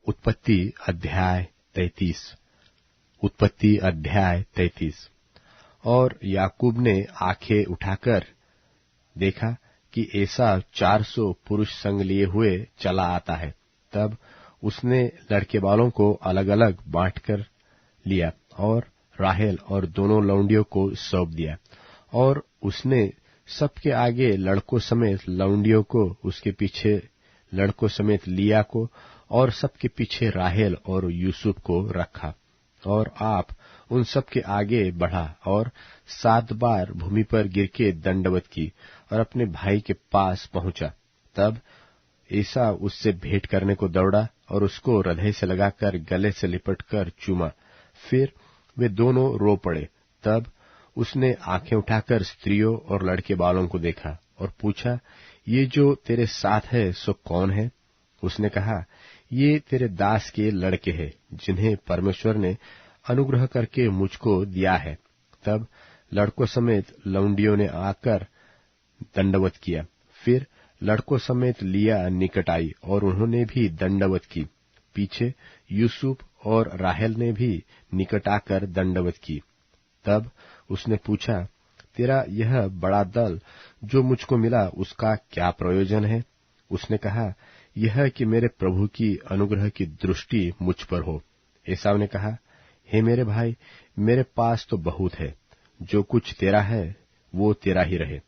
उत्पत्ति अध्याय 33। उत्पत्ति अध्याय 33। और याकूब ने आंखें उठाकर देखा कि एसाव 400 पुरुष संग लिए हुए चला आता है। तब उसने लड़के वालों को अलग अलग बांट कर लिया और राहेल और दोनों लौंडियों को सौंप दिया। और उसने सबके आगे लड़कों समेत लौंडियों को, उसके पीछे लड़कों समेत लिया को, और सबके पीछे राहेल और यूसुफ को रखा। और आप उन सब के आगे बढ़ा और 7 बार भूमि पर गिर के दंडवत की और अपने भाई के पास पहुंचा। तब एसाव उससे भेंट करने को दौड़ा और उसको हृदय से लगाकर गले से लिपटकर चूमा। फिर वे दोनों रो पड़े। तब उसने आंखें उठाकर स्त्रियों और लड़के बालों को देखा और पूछा, ये जो तेरे साथ है सो कौन है? उसने कहा, ये तेरे दास के लड़के हैं, जिन्हें परमेश्वर ने अनुग्रह करके मुझको दिया है। तब लड़कों समेत लौंडियों ने आकर दंडवत किया। फिर लड़कों समेत लिया निकट आई और उन्होंने भी दंडवत की। पीछे यूसुफ और राहेल ने भी निकट आकर दंडवत की। तब उसने पूछा, तेरा यह बड़ा दल जो मुझको मिला उसका क्या प्रयोजन है? उसने कहा, यह कि मेरे प्रभु की अनुग्रह की दृष्टि मुझ पर हो। एसाव ने कहा, हे मेरे भाई, मेरे पास तो बहुत है, जो कुछ तेरा है वो तेरा ही रहे।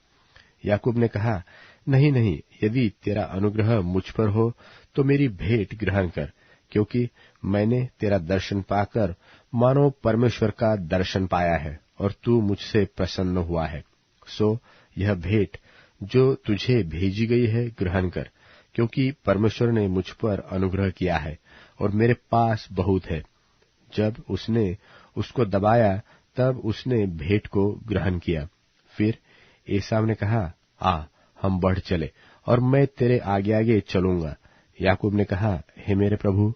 याकूब ने कहा, नहीं नहीं, यदि तेरा अनुग्रह मुझ पर हो तो मेरी भेंट ग्रहण कर, क्योंकि मैंने तेरा दर्शन पाकर मानो परमेश्वर का दर्शन पाया है और तू मुझसे प्रसन्न हुआ है। सो यह भेंट जो तुझे भेजी गई है ग्रहण कर, क्योंकि परमेश्वर ने मुझ पर अनुग्रह किया है और मेरे पास बहुत है। जब उसने उसको दबाया तब उसने भेंट को ग्रहण किया। फिर एसाव ने कहा, आ हम बढ़ चले और मैं तेरे आगे आगे चलूंगा। याकूब ने कहा, हे मेरे प्रभु,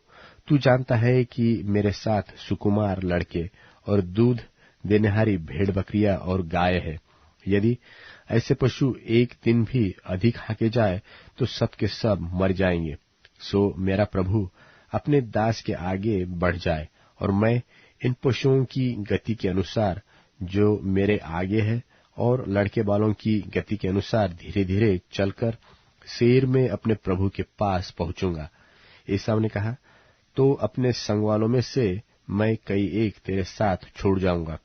तू जानता है कि मेरे साथ सुकुमार लड़के और दूध देनेहारी भेड़ बकरियां और गाय है। यदि ऐसे पशु एक दिन भी अधिक हाके जाए तो सब के सब मर जाएंगे। सो मेरा प्रभु अपने दास के आगे बढ़ जाए और मैं इन पशुओं की गति के अनुसार जो मेरे आगे है और लड़के बालों की गति के अनुसार धीरे धीरे चलकर सेर में अपने प्रभु के पास पहुंचूंगा। एसाव ने कहा, तो अपने संग वालों में से मैं कई एक तेरे साथ छोड़ जाऊंगा।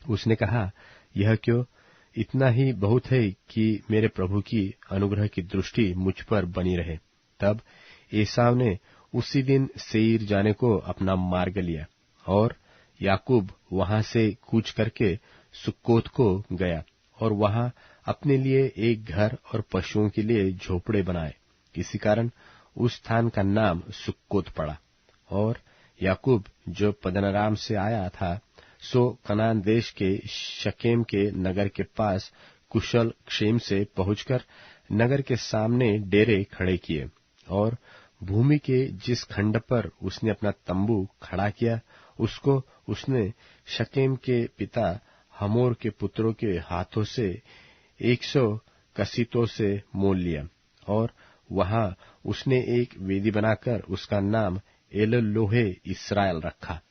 उसने कहा, यह क्यों? इतना ही बहुत है कि मेरे प्रभु की अनुग्रह की दृष्टि मुझ पर बनी रहे। तब एसाव ने उसी दिन सेईर जाने को अपना मार्ग लिया और याकूब वहां से कूच करके सुक्कोत को गया और वहां अपने लिए एक घर और पशुओं के लिए झोपड़े बनाए। इसी कारण उस स्थान का नाम सुक्कोत पड़ा। और याकूब जो पद्दनराम से आया था सो कनान देश के शकेम के नगर के पास कुशल क्षेम से पहुंचकर नगर के सामने डेरे खड़े किए। और भूमि के जिस खंड पर उसने अपना तंबू खड़ा किया उसको उसने शकेम के पिता हमोर के पुत्रों के हाथों से 100 कसीतों से मोल लिया। और वहां उसने एक वेदी बनाकर उसका नाम एलोलोहे इस्राएल रखा।